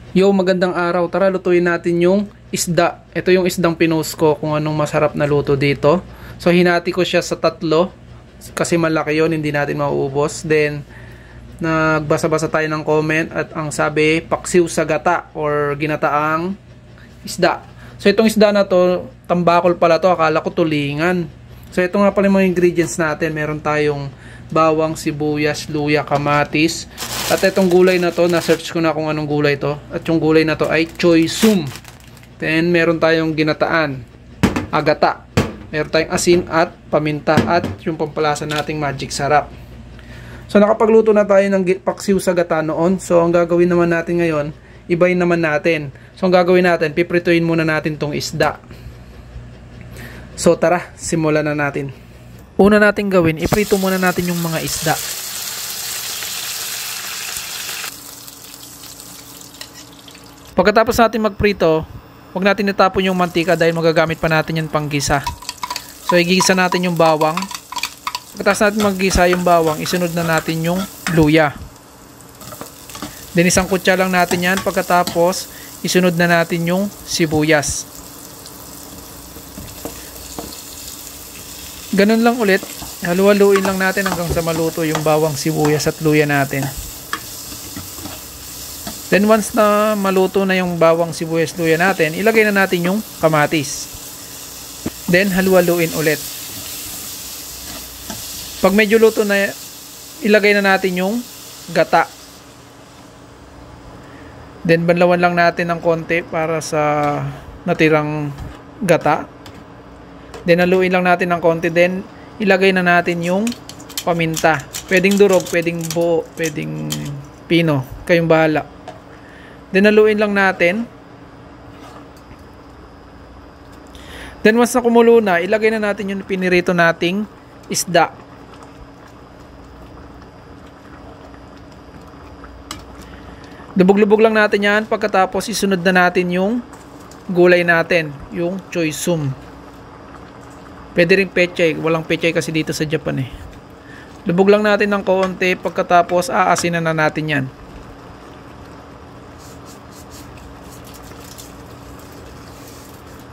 Yo, magandang araw. Tara, lutuin natin yung isda. Ito yung isdang pinost ko kung anong masarap na luto dito. So, hinati ko siya sa tatlo. Kasi malaki yun, hindi natin mauubos. Then, nagbasa-basa tayo ng comment at ang sabi, paksiw sa gata or ginataang isda. So, itong isda na to, tambakol pala to. Akala ko tulingan. So, ito nga pala yung mga ingredients natin. Meron tayong bawang, sibuyas, luya, kamatis. At itong gulay na to, na-search ko na kung anong gulay to. At yung gulay na to ay choy sum. Then, meron tayong ginataan, agata. Meron tayong asin at paminta. At yung pampalasa nating magic sarap. So, nakapagluto na tayo ng paksiw sa gata noon. So, ang gagawin naman natin ngayon, ibayin naman natin. So, ang gagawin natin, piprituin muna natin tong isda. So, tara, simulan na natin. Una natin gawin, iprito muna natin yung mga isda. Pagkatapos natin magprito, huwag natin itapon yung mantika dahil magagamit pa natin yan pang gisa. So, igisa natin yung bawang. Pagkatapos natin maggisa yung bawang, isunod na natin yung luya. Then, isang kutsa lang natin yan. Pagkatapos, isunod na natin yung sibuyas. Ganun lang ulit. Halu-haluin lang natin hanggang sa maluto yung bawang, sibuyas at luya natin. Then once na maluto na yung bawang, sibuyas, luya natin, ilagay na natin yung kamatis. Then halu-haluin ulit. Pag medyo luto na, ilagay na natin yung gata. Then banlawan lang natin ng konti para sa natirang gata. Then haluin lang natin ng konti. Then ilagay na natin yung paminta. Pwedeng durog, pwedeng buo, pwedeng pino. Kayong bahala. Then haluin lang natin. Then once na kumulo na, ilagay na natin yung pinirito nating isda. Lubog-lubog lang natin yan. Pagkatapos isunod na natin yung gulay natin, yung choy sum. Pwede rin pechay. Walang pechay kasi dito sa Japan eh. Lubog lang natin ng konti. Pagkatapos aasinan na natin yan.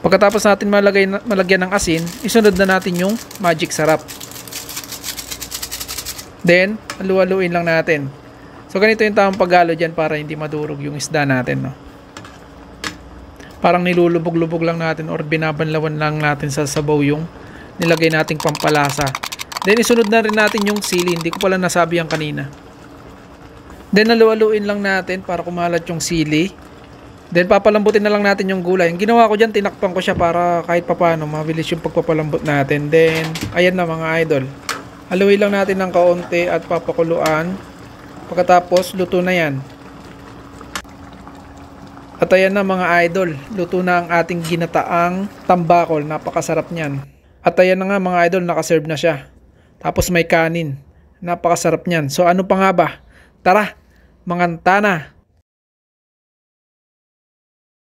Pagkatapos natin malagyan ng asin, isunod na natin yung magic sarap. Then, halu-haluin lang natin. So, ganito yung tamang paghalo dyan para hindi madurog yung isda natin. No? Parang nilulubog-lubog lang natin or binabanlawan lang natin sa sabaw yung nilagay nating pampalasa. Then, isunod na rin natin yung sili. Hindi ko pala nasabi yan kanina. Then, halu-haluin lang natin para kumalat yung sili. Then papalambutin na lang natin yung gulay. Yung ginawa ko dyan, tinakpan ko siya para kahit papano mabilis yung pagpapalambot natin. Then, ayan na mga idol. Haluin lang natin ng kaunti at papakuluan. Pagkatapos, luto na yan. At ayan na mga idol. Luto na ang ating ginataang tambakol. Napakasarap niyan. At ayan na nga mga idol, nakaserve na siya. Tapos may kanin. Napakasarap niyan. So ano pa nga ba? Tara, manganta na!